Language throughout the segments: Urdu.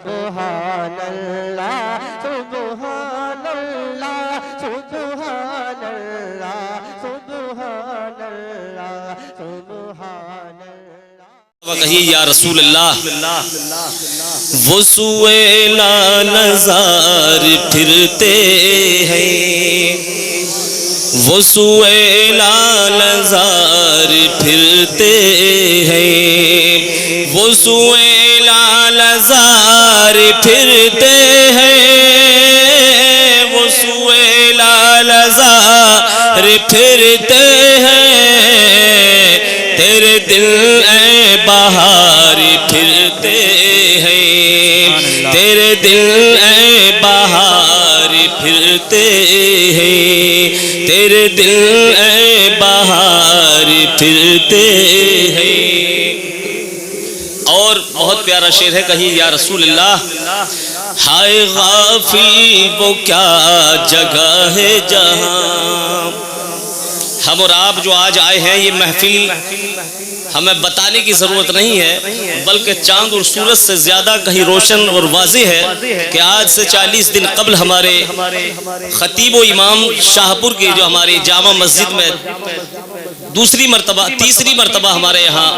سبحان اللہ سبحان اللہ سبحان اللہ سبحان اللہ سبحان اللہ۔ کہیے یا رسول اللہ۔ وہ سوئے لالزار پھرتے ہیں، وہ سوئے لالزار پھرتے ہیں، وہ سوئے لالزار پھرتے ہیں، وہ سوئے لالزار پھرتے ہیں، تیرے دل اے بہار پھرتے ہیں، تیرے دل اے بہار پھرتے ہیں، تیرے دل اے بہار پھرتے ہیں۔ اور بہت پیارا شعر ہے، کہیں یا رسول اللہ۔ ہائے غافل وہ کیا جگہ ہے جہاں، ہم اور آپ جو آج آئے ہیں یہ محفل ہمیں بتانے کی ضرورت نہیں ہے، بلکہ چاند اور سورج سے زیادہ کہیں روشن اور واضح ہے کہ آج سے 40 دن قبل ہمارے خطیب و امام شاہپور کی جو ہماری جامع مسجد میں تیسری مرتبہ ہمارے یہاں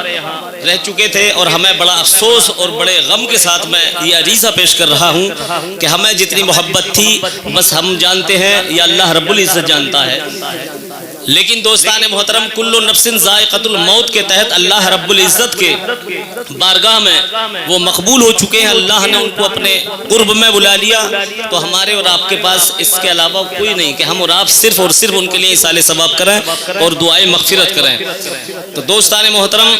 رہ چکے تھے، اور ہمیں بڑا افسوس اور بڑے غم کے ساتھ میں یہ عریضہ پیش کر رہا ہوں کہ ہمیں جتنی محبت تھی بس ہم جانتے ہیں یا اللہ رب العزت جانتا ہے، لیکن دوستان محترم کل نفس ذائقۃ الموت کے تحت اللہ رب العزت کے بارگاہ میں وہ مقبول ہو چکے ہیں، اللہ نے ان کو اپنے قرب میں بلا لیا، تو ہمارے اور آپ کے پاس اس کے علاوہ کوئی نہیں کہ ہم اور آپ صرف اور صرف ان کے لیے ایصال ثواب کریں اور دعائیں مغفرت کریں۔ تو دوستان محترم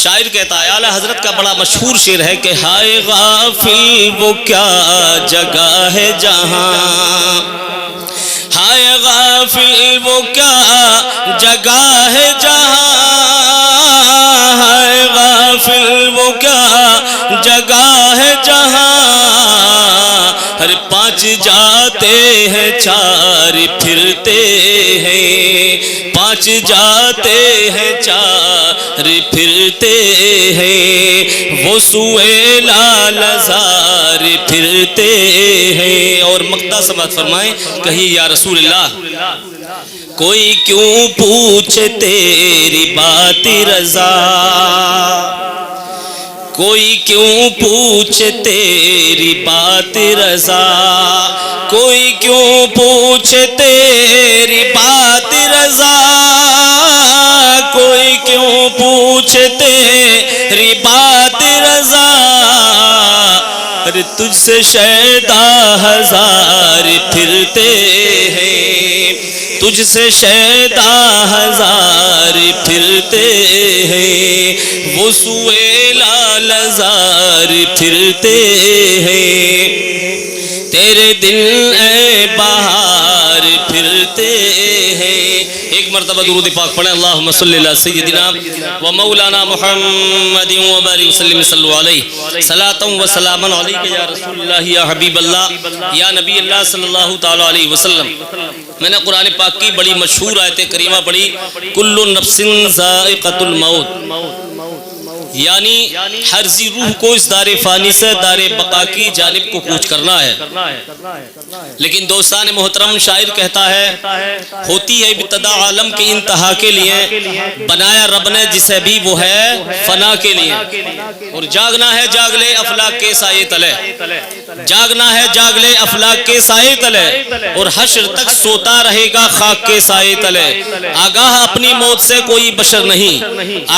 شاعر کہتا ہے، اعلیٰ حضرت کا بڑا مشہور شعر ہے کہ ہائے غافل وہ کیا جگہ ہے جہاں، ہائے غافل وہ کیا جگہ ہے جہاں، ہائے غافل وہ کیا جگہ ہے جہاں، ہر 5 جاتے ہیں 4 پھرتے ہیں، 5 جاتے ہیں 4 پھرتے ہیں، وہ سوئے لالزار پھرتے ہیں۔ اور مقطع سماعت فرمائیں، کہیں یا رسول اللہ۔ کوئی کیوں پوچھے تیری بات رضا، کوئی کیوں پوچھے تیری بات رضا، کوئی کیوں پوچھے تیری بات رضا، کوئی کیوں پوچھے تیری بات رضا، ارے تجھ سے شیدا ہزار پھرتے ہیں، تجھ سے شیدا ہزار پھرتے ہیں، وہ سوئے لالزار پھرتے ہیں، تیرے دل اے بہار پھرتے ہیں۔ ایک مرتبہ درود پاک پڑھیں، اللہم صلی اللہ سیدنا و مولانا محمد و بارک وسلم صلی اللہ علیہ صلاۃ و سلام علیک یا رسول اللہ یا حبیب اللہ یا نبی اللہ صلی اللہ تعالی علیہ وسلم۔ میں نے قرآن پاک کی بڑی مشہور آیت کریمہ پڑھی، کل نفس ذائقۃ الموت، یعنی ہر ذی روح کو اس دار فانی سے دار بقا کی جانب کو کوچ کرنا ہے۔ لیکن دوستان محترم شاعر کہتا ہے، ہوتی ہے ابتدا عالم کے انتہا کے لیے، بنایا رب نے جسے بھی وہ ہے فنا کے لیے، اور جاگنا ہے جاگ لے افلاک کے سائے تلے، جاگنا ہے جاگ لے افلاک کے سائے تلے، اور حشر تک سوتا رہے گا خاک کے سائے تلے۔ آگاہ اپنی موت سے کوئی بشر نہیں،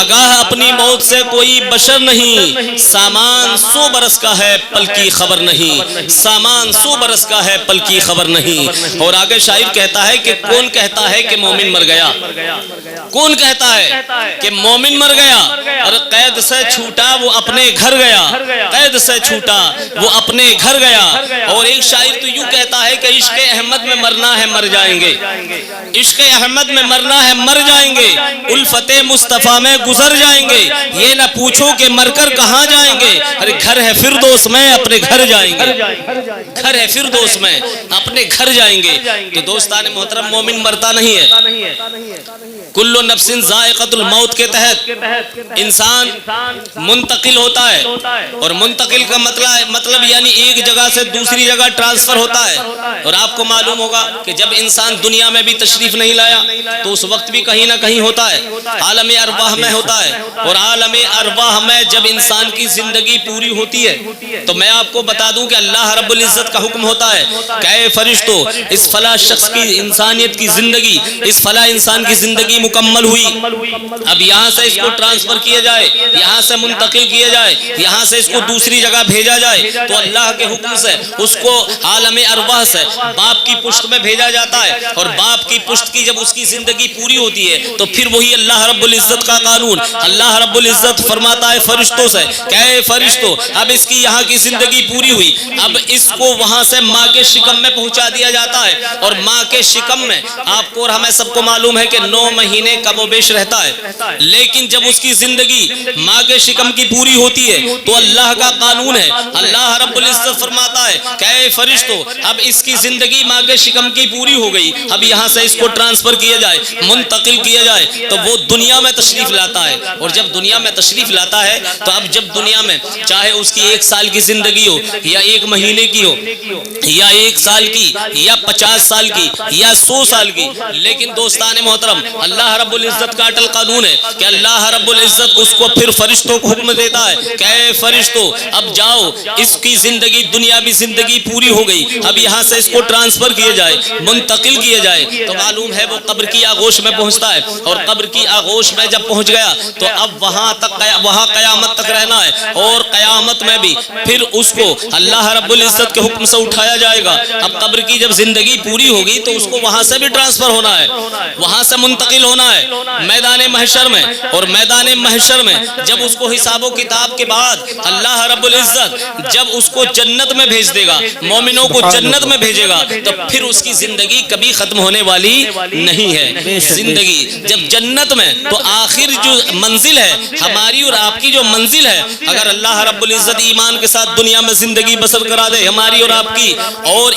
آگاہ اپنی موت سے کوئی بشر نہیں، سامان 100 برس کا ہے پل کی خبر نہیں، سامان 100 برس کا ہے پل کی خبر نہیں۔ اور آگے شاعر کہتا ہے کہ کون کہتا ہے کہ مومن مر گیا، کون کہتا ہے کہ مومن مر گیا، اور قید سے چھوٹا وہ اپنے گھر گیا، قید سے چھوٹا وہ اپنے گھر گیا۔ اور ایک شاعر تو یوں کہتا ہے کہ عشق احمد میں مرنا ہے مر جائیں گے، عشق احمد میں مرنا ہے مر جائیں گے، الفت مصطفیٰ میں گزر جائیں گے، یہ نہ پوچھو کہ مر کر کہاں جائیں گے؟ ارے گھر ہے فردوس میں، اپنے گھر جائیں گے، گھر ہے فردوس میں، اپنے گھر جائیں گے۔ تو دوستان محترم، مومن مرتا نہیں ہے، کل نفس ذائقۃ الموت کے تحت انسان منتقل ہوتا ہے، اور منتقل کا مطلب یعنی ایک جگہ سے دوسری جگہ ٹرانسفر ہوتا ہے۔ اور آپ کو معلوم ہوگا کہ جب انسان دنیا میں بھی تشریف نہیں لایا تو اس وقت بھی کہیں نہ کہیں ہوتا ہے، عالم ارواح میں ہوتا ہے، اور عالم ارواح میں جب انسان کی زندگی پوری ہوتی ہے تو میں آپ کو بتا دوں کہ اللہ رب العزت کا حکم ہوتا ہے کہ اے فرشتوں، اس فلاں شخص کی انسانیت کی زندگی، اس فلاں انسان کی زندگی مکمل ہوئی، اب یہاں سے اس کو ٹرانسفر کیا جائے، یہاں سے منتقل کیا جائے، یہاں سے اس کو دوسری جگہ بھیجا جائے۔ تو اللہ کے حکم سے اس کو عالم ارواح سے باپ کی پشت میں بھیجا جاتا ہے، اور باپ کی پشت کی جب اس کی زندگی پوری ہوتی ہے تو پھر وہی اللہ رب العزت کا قانون، اللہ رب العزت فرماتا ہے فرشتوں سے کہ اے فرشتوں، اب اس کی یہاں کی زندگی پوری ہوئی، اب اس کو وہاں سے ماں کے شکم میں پہنچا دیا جاتا ہے۔ اور ماں کے شکم میں آپ کو اور ہمیں سب کو معلوم ہے کہ 9 مہینے کم و بیش رہتا ہے، لیکن جب اس کی زندگی ماں کے شکم کی پوری ہوتی ہے تو اللہ کا قانون ہے، اللہ رب العزت فرماتا ہے کہ اے فرشتوں، اب اس کی زندگی ماں کے شکم کی پوری ہو گئی، اب یہاں سے اس کو ٹرانسفر کیا جائے، منتقل کیا جائے۔ تو وہ دنیا میں تشریف لاتا ہے، اور جب دنیا میں تشریف لاتا ہے تو اب جب دنیا میں چاہے اس کی 1 سال کی زندگی ہو یا 1 مہینے کی ہو یا 1 سال کی یا 50 سال کی یا 100 سال کی، لیکن دوستان محترم، اللہ رب العزت کا اٹل قانون ہے کہ اللہ رب العزت اس کو پھر فرشتوں کو حکم دیتا ہے کہ اے فرشتوں، اب جاؤ، اس کی زندگی دنیاوی زندگی پوری ہو گئی، اب یہاں سے اس کو ٹرانسفر کیا جائے، منتقل کیا جائے۔ تو معلوم ہے وہ قبر کی آغوش میں پہنچتا ہے، اور قبر کی آغوش میں جب پہنچ گیا تو اب وہاں قیامت تک رہنا ہے، اور قیامت میں بھی پھر اس کو اللہ رب العزت کے حکم سے اٹھایا جائے گا۔ اب قبر کی جب زندگی پوری ہوگی تو اس کو وہاں سے بھی ٹرانسفر ہونا ہے، وہاں سے منتقل ہونا ہے میدان محشر میں، اور میدان محشر میں جب اس کو حساب و کتاب کے بعد اللہ رب العزت جب اس کو جنت میں بھیج دے گا، مومنوں کو جنت میں بھیجے گا، تو پھر اس کی زندگی کبھی ختم ہونے والی نہیں ہے۔ زندگی جب جنت میں، تو آخر جو منزل ہے ہماری اور آپ کی، جو منزل ہے، اگر اللہ رب العزت ایمان کے ساتھ دنیا میں زندگی بسر کرا دے ہماری اور آپ کی، اور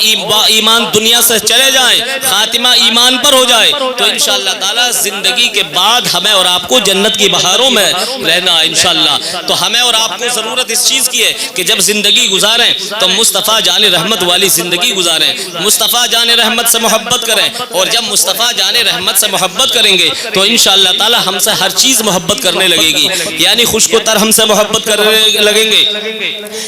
ایمان دنیا سے چلے جائیں، خاتمہ ایمان پر ہو جائے، تو انشاءاللہ تعالی زندگی کے بعد ہمیں اور آپ کو جنت کی بہاروں میں رہنا ہے انشاءاللہ۔ تو ہمیں اور آپ کو ضرورت اس چیز کی ہے کہ جب زندگی گزاریں تو مصطفیٰ جان رحمت والی زندگی گزاریں، مصطفیٰ جان رحمت سے محبت کریں، اور جب مصطفیٰ جان رحمت سے محبت کریں گے تو انشاءاللہ تعالی ہم سے ہر چیز محبت کرنے لگے گی، یعنی خشک و تر ہم سے محبت کرنے لگیں گے،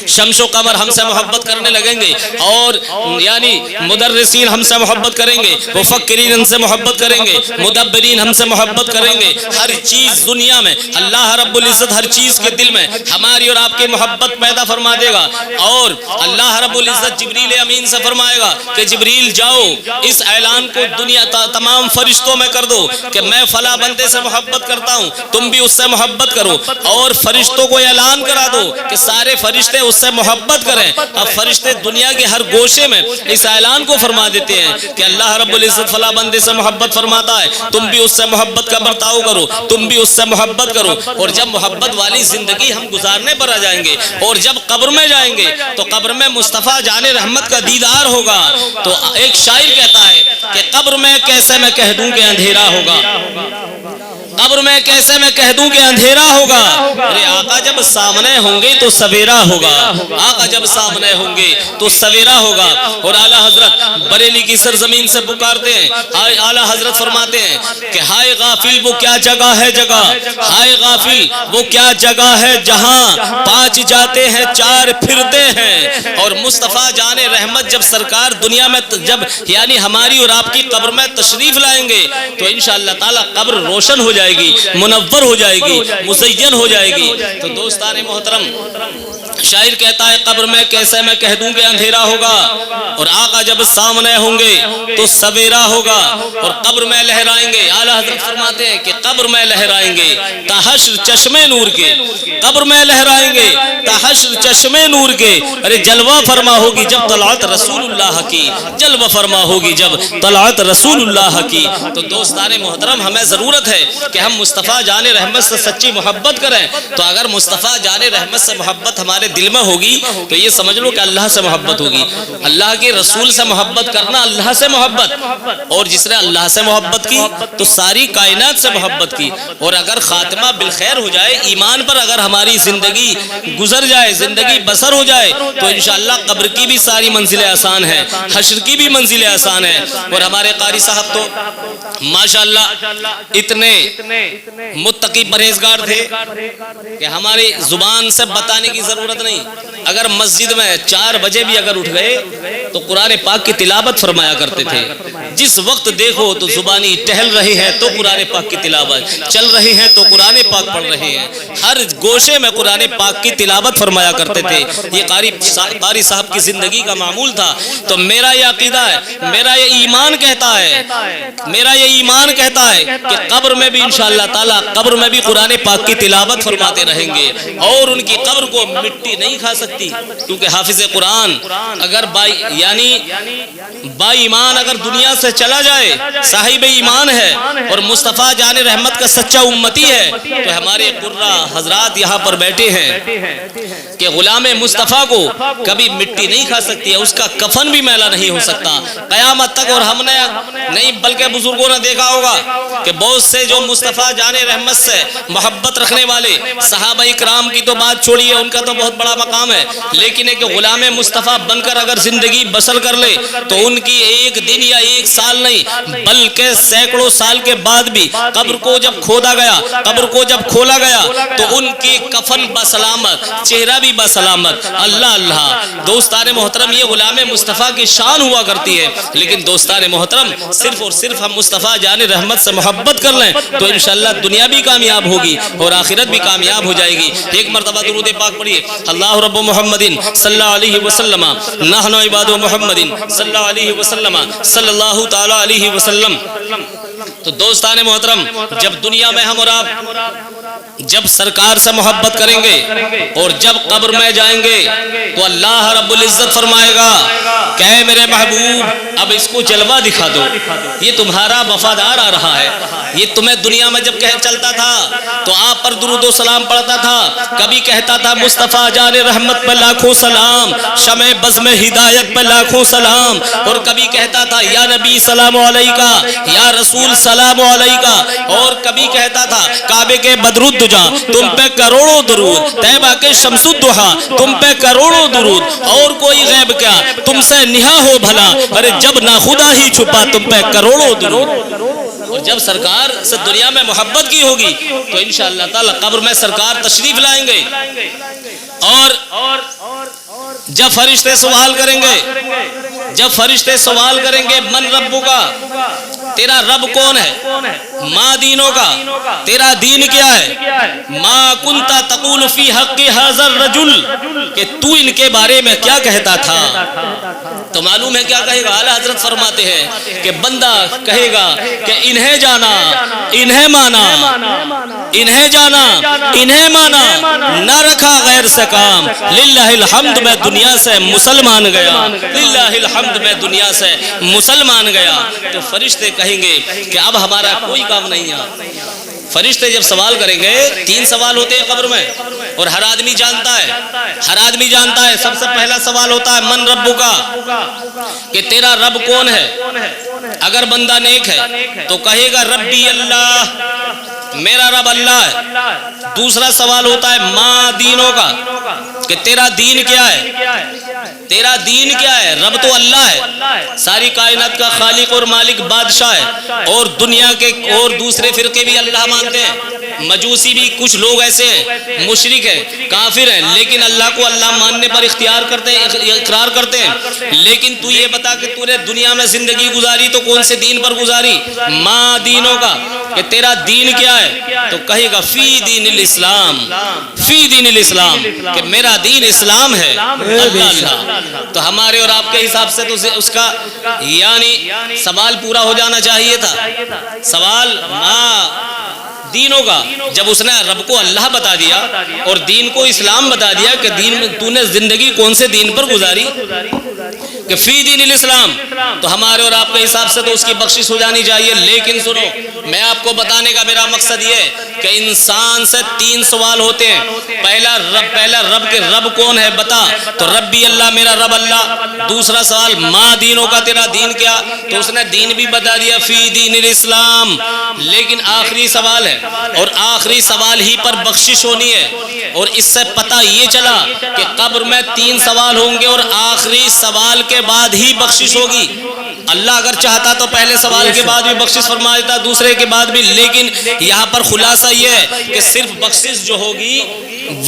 شمس و قمر ہم سے محبت کرنے لگیں گے، اور یعنی مدرسین ہم سے محبت کریں گے، مفکرین ہم سے محبت کریں گے، مدبرین ہم سے محبت کریں گے۔ ہر چیز دنیا میں اللہ رب العزت ہر چیز کے دل میں ہماری اور آپ کی محبت پیدا فرما دے گا، اور اللہ رب العزت جبریل امین سے فرمائے گا کہ جبریل جاؤ، اس اعلان کو دنیا تمام فرشتوں میں کر دو کہ میں فلاں بندے سے محبت کرتا ہوں، تم بھی اس سے محبت کرو، اور فرشتوں کو اعلان کرا دو کہ سارے فرشتے اس سے محبت کریں۔ اب فرشتے دنیا کے ہر گوشے میں اس اعلان کو فرما دیتے ہیں کہ اللہ رب العزت فلاں بندے سے محبت فرماتا ہے، تم بھی اس سے محبت کا برتاؤ کرو، تم بھی اس سے محبت کرو۔ اور جب محبت والی زندگی ہم گزارنے پر آ جائیں گے، اور جب قبر میں جائیں گے تو قبر میں مصطفیٰ جان رحمت کا دیدار ہوگا، تو ایک شاعر کہتا ہے کہ قبر میں کیسے میں کہہ دوں کہ اندھیرا ہوگا، قبر میں کیسے میں کہہ دوں کہ اندھیرا ہوگا، ارے آقا جب سامنے ہوں گے تو سویرا ہوگا، آقا جب سامنے ہوں گے تو سویرا ہوگا۔ اور اعلیٰ حضرت بریلی کی سرزمین سے پکارتے ہیں، اعلیٰ حضرت فرماتے ہیں کہ ہائے غافل وہ کیا جگہ ہے جگہ، ہائے غافل وہ کیا جگہ ہے جہاں 5 جاتے ہیں 4 پھرتے ہیں۔ اور مصطفیٰ جان رحمت جب سرکار دنیا میں جب یعنی ہماری اور آپ کی قبر میں تشریف لائیں گے تو انشاءاللہ تعالی قبر روشن ہو جائے گی، منور ہو جائے گی، مزین ہو جائے گی۔ تو دوستان محترم، شاعر کہتا ہے قبر میں کیسے میں کہہ دوں کہ اندھیرا ہوگا، اور آقا جب سامنے ہوں گے تو سویرا ہوگا، اور قبر میں لہرائیں گے۔ اعلیٰ حضرت فرماتے ہیں کہ قبر میں لہرائیں گے تا حشر چشمے نور کے، قبر میں لہرائیں گے تا حشر چشمے نور کے، ارے جلوہ فرما ہوگی جب طلعت رسول اللہ کی، جلوہ فرما ہوگی جب طلعت رسول اللہ کی۔ تو دوستان محترم، ہمیں ضرورت ہے کہ ہم مصطفیٰ جان رحمت سے سچی محبت کریں۔ تو اگر مصطفیٰ جان رحمت سے محبت ہمارے دل میں ہوگی تو یہ سمجھ لو کہ اللہ سے محبت ہوگی۔ اللہ کے رسول سے محبت کرنا اللہ سے محبت، اور جس نے اللہ سے محبت کی تو ساری کائنات سے محبت کی۔ اور اگر خاتمہ بالخیر ہو جائے، ایمان پر اگر ہماری زندگی گزر جائے، زندگی بسر ہو جائے، تو انشاءاللہ قبر کی بھی ساری منزلیں آسان ہیں، حشر کی بھی منزلیں آسان ہیں۔ اور ہمارے قاری صاحب تو ماشاءاللہ اتنے متقی پرہیزگار تھے کہ ہماری زبان سے بتانے کی ضرورت نہیں۔ اگر مسجد میں 4 بجے بھی اگر اٹھ گئے تو قرآن پاک کی تلاوت فرمایا کرتے تھے۔ جس وقت دیکھو تو زبانی ٹہل رہی ہے تو قرآن پاک کی تلاوت، چل رہے ہیں تو قرآن پاک پڑھ رہے ہیں، ہر گوشے میں قرآن پاک کی تلاوت فرمایا کرتے تھے۔ یہ قاری صاحب کی زندگی کا معمول تھا۔ تو میرا یہ عقیدہ ہے، میرا یہ ایمان کہتا ہے کہ قبر میں بھی انشاءاللہ تعالی قبر میں بھی قرآن پاک کی تلاوت فرماتے رہیں گے، اور ان کی قبر کو مٹی نہیں کھا سکتی، کیونکہ حافظ قرآن اگر با ایمان اگر دنیا سے چلا جائے، صاحب ایمان ہے اور مصطفیٰ جان رحمت کا سچا امتی ہے، تو ہمارے قرہ حضرات یہاں پر بیٹھے ہیں کہ غلام مصطفیٰ کو کبھی مٹی نہیں کھا سکتی ہے، اس کا کفن بھی میلا نہیں ہو سکتا قیامت تک۔ اور ہم نے نہیں بلکہ بزرگوں نے دیکھا ہوگا کہ بہت سے جو مصطفیٰ جان رحمت سے محبت رکھنے والے صحابہ اکرام کی تو بات چھوڑیے، ان کا تو بہت بڑا مقام ہے، لیکن ایک غلام مصطفیٰ بن کر اگر زندگی بسر کر لے تو ان کی 1 دن یا 1 سال نہیں بلکہ سینکڑوں سال کے بعد بھی قبر کو جب کھودا گیا، قبر کو جب کھولا گیا تو ان کی کفن بسلامت، چہرہ بھی بسلامت۔ اللہ اللہ دوستان محترم، یہ غلام مصطفیٰ کی شان ہوا کرتی ہے۔ لیکن دوستان محترم، صرف اور صرف ہم مصطفیٰ جان رحمت سے محبت کر لیں تو انشاءاللہ دنیا بھی کامیاب ہوگی اور آخرت بھی کامیاب ہو جائے گی۔ ایک مرتبہ درود پاک پڑھیے، اللہ رب محمد صلی اللہ علیہ وسلم، نحن عباد محمد صلی اللہ علیہ وسلم، صلی اللہ تعالی علیہ وسلم۔ تو دوستان محترم، جب دنیا میں ہم اور آپ جب سرکار سے محبت کریں گے اور جب قبر میں جائیں گے تو اللہ رب العزت فرمائے گا کہ اے میرے محبوب اب اس کو جلوہ دکھا دو، یہ تمہارا وفادار آ رہا ہے۔ یہ تمہیں دنیا میں جب چلتا تھا تو آپ پر درود و سلام پڑھتا تھا، کبھی کہتا تھا مصطفیٰ جان رحمت پہ لاکھوں سلام، شمع بزم ہدایت پہ لاکھوں سلام، اور کبھی کہتا تھا یا نبی سلام علیکہ، یا رسول سلام علیکہ، اور کبھی کہتا تھا کعبے کے بدر الدجا تم پہ کروڑوں درود، طیبہ کے شمس الضحا تم پہ کروڑوں درود، اور کوئی غیب کیا تم سے نہا ہو بھلا، ارے جب ناخدا ہی چھپا تم پہ کروڑوں درود۔ اور جب سرکار سے دنیا میں محبت کی ہوگی تو انشاءاللہ تعالی قبر میں سرکار تشریف لائیں گے، اور جب فرشتے سوال کریں گے، جب فرشتے سوال کریں گے من ربو کا، تیرا رب کون ہے؟ ما دینوں کا، تیرا دین کیا ہے؟ ما کنتا تقول فی حق ھذا الرجل، کہ تو ان کے بارے میں کیا کہتا تھا؟ تو معلوم ہے کیا کہے گا؟ اعلیٰ حضرت فرماتے ہیں کہ بندہ کہے گا کہ انہیں جانا، انہیں مانا، انہیں جانا، انہیں مانا، نہ رکھا غیر سے کام، للہ الحمد میں دنیا سے مسلمان گیا، للہ الحمد میں دنیا سے مسلمان گیا۔ تو فرشتے کہیں گے کہ اب ہمارا کوئی کام نہیں ہے۔ فرشتے جب سوال کریں گے، 3 سوال ہوتے ہیں قبر میں، اور ہر آدمی جانتا ہے، ہر آدمی جانتا ہے۔ سب سے پہلا سوال ہوتا ہے من ربو کا، کہ تیرا رب کون ہے؟ اگر بندہ نیک ہے تو کہے گا ربی اللہ، میرا رب اللہ ہے۔ دوسرا سوال ہوتا ہے ما دینوں کا، کہ تیرا دین کیا ہے؟ تیرا دین کیا ہے؟ رب تو اللہ ہے، ساری کائنات کا خالق اور مالک بادشاہ ہے، اور دنیا کے اور دوسرے فرقے بھی اللہ مانتے ہیں، مجوسی بھی کچھ لوگ ایسے ہیں، مشرک ہیں، کافر ہیں، لیکن اللہ کو اللہ ماننے پر اختیار کرتے ہیں، اقرار کرتے ہیں۔ لیکن تو یہ بتا کہ تو نے دنیا میں زندگی گزاری تو کون سے دین پر گزاری؟ ما دینوں کا، کہ تیرا دین کیا ہے؟ تو کہے گا فی دین الاسلام، فی دین الاسلام، کہ میرا دین اسلام ہے۔ اللہ اللہ، تو ہمارے اور آپ کے حساب سے تو اس کا یعنی سوال پورا ہو جانا چاہیے تھا۔ سوال دین ہوگا جب اس نے رب کو اللہ بتا دیا اور دین کو اسلام بتا دیا کہ دین میں تو نے زندگی کون سے دین پر گزاری، کہ فی دین الاسلام، تو ہمارے اور آپ کے حساب سے تو اس کی بخشش ہو جانی چاہیے۔ لیکن سنو، میں آپ کو بتانے کا میرا مقصد یہ ہے کہ انسان سے 3 سوال ہوتے ہیں۔ پہلا رب کے رب کون ہے بتا، تو ربی اللہ، میرا رب اللہ۔ دوسرا سوال ما دینوں کا، تیرا دین کیا، تو اس نے دین بھی بتا دیا فی دین الاسلام۔ لیکن آخری سوال ہے اور آخری سوال ہی پر بخشش ہونی ہے، اور اس سے پتہ یہ چلا کہ قبر میں 3 سوال ہوں گے اور آخری سوال کے بعد ہی بخشش ہوگی۔ اللہ اگر چاہتا تو پہلے سوال کے بعد بھی بخشش فرما دیتا، دوسرے کے بعد بھی، لیکن یہاں پر خلاصہ یہ ہے کہ صرف بخشش جو ہوگی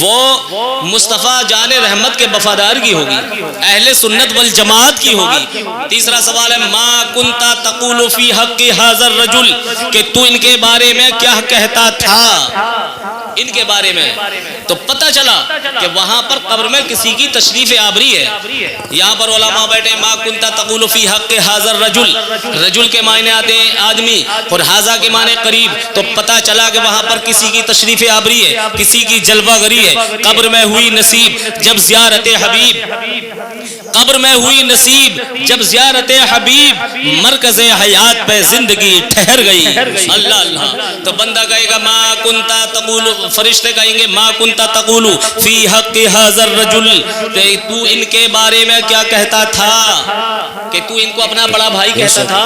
وہ مصطفیٰ جان رحمت کے وفادار کی ہوگی، اہل سنت والجماعت کی ہوگی۔ تیسرا سوال ہے ما کنت تقول فی حق ھذا الرجل، کہ تو ان کے بارے میں کیا کہتا تھا، ان کے بارے میں۔ تو پتہ چلا کہ وہاں پر قبر میں کسی کی تشریف آوری ہے۔ یہاں پر علماء بیٹھے ما کنت تقول فی حق ھذا الرجل، رجل کے معنی آتے ہیں آدمی اور ھذا کے معنی قریب، تو پتہ چلا کہ وہاں پر کسی کی تشریف آوری ہے، کسی کی جلوہ گری ہے۔ قبر میں ہوئی نصیب جب زیارت حبیب، قبر میں ہوئی نصیب جب زیارت حبیب، مرکز حیات پہ زندگی ٹھہر گئی۔ اللہ اللہ، تو بندہ کہے گا ما کنت تقول، فرشتے کہیں گے ما کنت تقول فی حق ھذا الرجل، کہ تو ان کے بارے میں کیا کہتا تھا، کہ تو ان کو اپنا بڑا بھائی کہتا تھا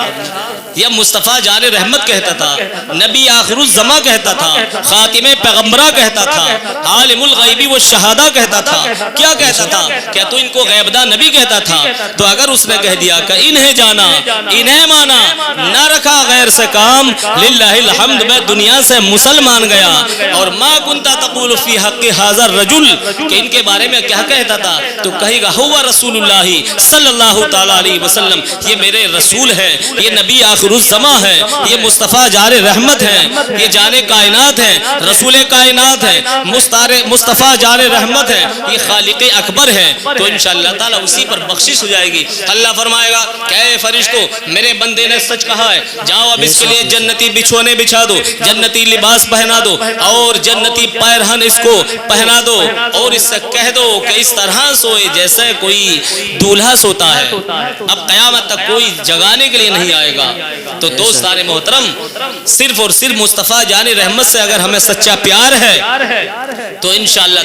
یا مصطفیٰ جان رحمت کہتا تھا، نبی آخر الزماں کہتا تھا، خاتم پیغمبرہ کہتا تھا، عالم الغیبی والشہادہ کہتا تھا، کیا کہتا تھا؟ کیا تو ان کو غیبدہ نبی کہتا تھا؟ تو اگر اس نے کہہ دیا کہ انہیں جانا، انہیں مانا، نہ رکھا غیر سے کام، للہ الحمد میں دنیا سے مسلمان گیا۔ اور ما کنت تقول فی حق ھذا الرجل، کہ ان کے بارے میں کیا کہتا تھا، تو کہے گا ہوا رسول اللہ صلی اللہ تعالی علیہ وسلم، یہ میرے رسول ہے، یہ نبی آخر الزماں ہے، یہ مصطفیٰ جار رحمت ہے، یہ جان کائنات ہے، رسول کائنات ہے، مصطفیٰ جار رحمت ہے، یہ خالق اکبر ہے۔ تو انشاءاللہ تعالی اسی پر بخشش ہو جائے گی۔ اللہ فرمائے گا کہ اے فرشتوں، میرے بندے نے سچ کہا ہے، جاؤ اب اس کے لیے جنتی بچھونے بچھا دو، جنتی لباس پہنا دو اور جنتی پیرہن اس کو پہنا دو، اور اس سے کہہ دو کہ اس طرح سوئے جیسے کوئی دولہا سوتا ہے، اب قیامت تک کوئی جگانے کے لیے نہیں آئے گا۔ تو دوستان محترم، صرف اور صرف مصطفیٰ جان رحمت سے اگر ہمیں سچا پیار ہے تو انشاءاللہ